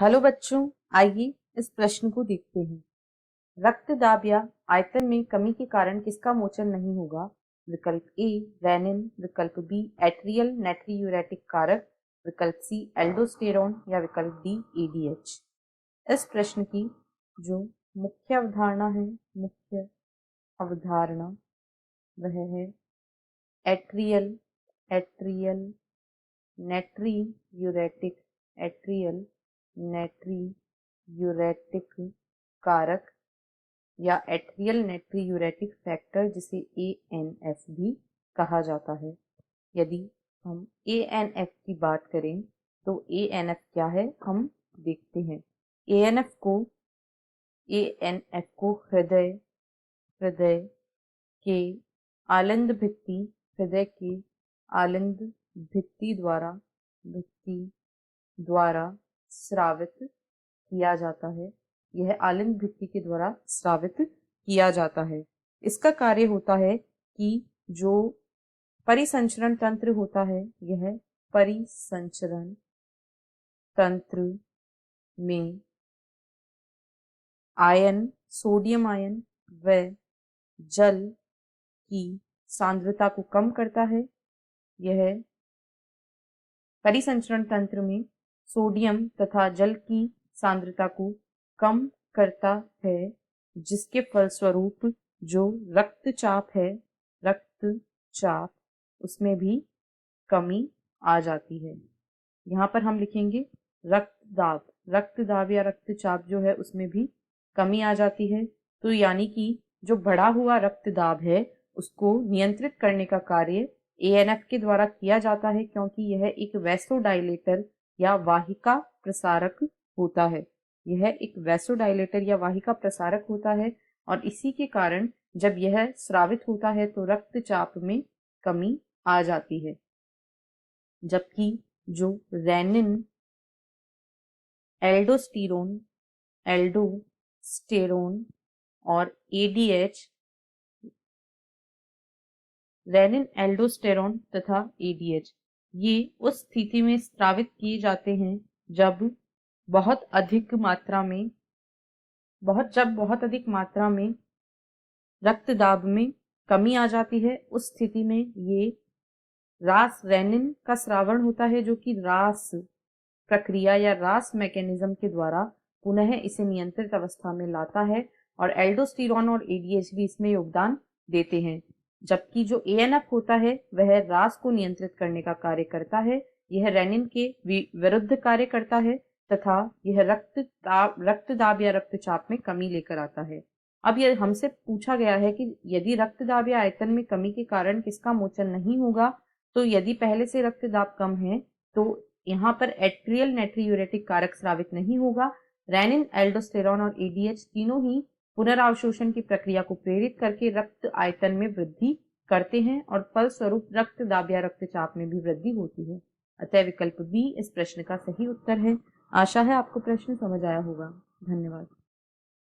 Hello बच्चों, आइए इस प्रश्न को देखते हैं। रक्त दाब या आयतन में कमी के कारण किसका मोचन नहीं होगा? विकल्प ए रेनिन, विकल्प बी एट्रियल नेट्रियूरेटिक कारक, विकल्प सी एल्डोस्टेरॉन या विकल्प डी एडीएच। इस प्रश्न की जो मुख्य अवधारणा वह है एट्रियल नेट्रियूरेटिक कारक या एट्रियल नेट्रियूरेटिक फैक्टर, जिसे ANF भी कहा जाता है। यदि हम ANF की बात करें तो ANF क्या है हम देखते हैं। ANF को हृदय के आलंद भित्ति द्वारा स्रावित किया जाता है। यह आलंद भित्ति के द्वारा स्रावित किया जाता है। इसका कार्य होता है कि जो परिसंचरण तंत्र होता है, यह परिसंचरण तंत्र में सोडियम आयन व जल की सांद्रता को कम करता है। यह परिसंचरण तंत्र में सोडियम तथा जल की सांद्रता को कम करता है, जिसके फलस्वरूप जो रक्तचाप उसमें भी कमी आ जाती है। यहाँ पर हम लिखेंगे रक्तदाब या रक्तचाप जो है उसमें भी कमी आ जाती है। तो यानी कि जो बढ़ा हुआ रक्तदाब है उसको नियंत्रित करने का कार्य ANF के द्वारा किया जाता है, क्योंकि यह एक वैसोडाइलेटर या वाहिका प्रसारक होता है। और इसी के कारण जब यह स्रावित होता है तो रक्तचाप में कमी आ जाती है। जबकि जो रेनिन, एल्डोस्टेरोन और ADH, रेनिन, एल्डोस्टेरॉन तथा ADH ये उस स्थिति में स्रावित किए जाते हैं जब बहुत अधिक मात्रा में रक्तदाब में कमी आ जाती है। उस स्थिति में ये रेनिन का स्रावण होता है, जो कि रास प्रक्रिया या रास मैकेनिज्म के द्वारा पुनः इसे नियंत्रित अवस्था में लाता है, और एल्डोस्टेरॉन और ADH भी इसमें योगदान देते हैं। जबकि जो ANF होता है वह रास को नियंत्रित करने का कार्य करता है। यह रेनिन के विरुद्ध कार्य करता है तथा यह रक्तदाब या रक्तचाप में कमी लेकर आता है। अब यह हमसे पूछा गया है कि यदि रक्तदाब या आयतन में कमी के कारण किसका मोचन नहीं होगा, तो यदि पहले से रक्तदाब कम है तो यहाँ पर एट्रियल नेट्रियूरेटिक कारक स्रावित नहीं होगा। रेनिन, एल्डोस्टेरॉन और ADH तीनों ही पुनरावशोषण की प्रक्रिया को प्रेरित करके रक्त आयतन में वृद्धि करते हैं और फलस्वरूप रक्तदाब या रक्तचाप में भी वृद्धि होती है। अतः विकल्प बी इस प्रश्न का सही उत्तर है। आशा है आपको प्रश्न समझ आया होगा। धन्यवाद।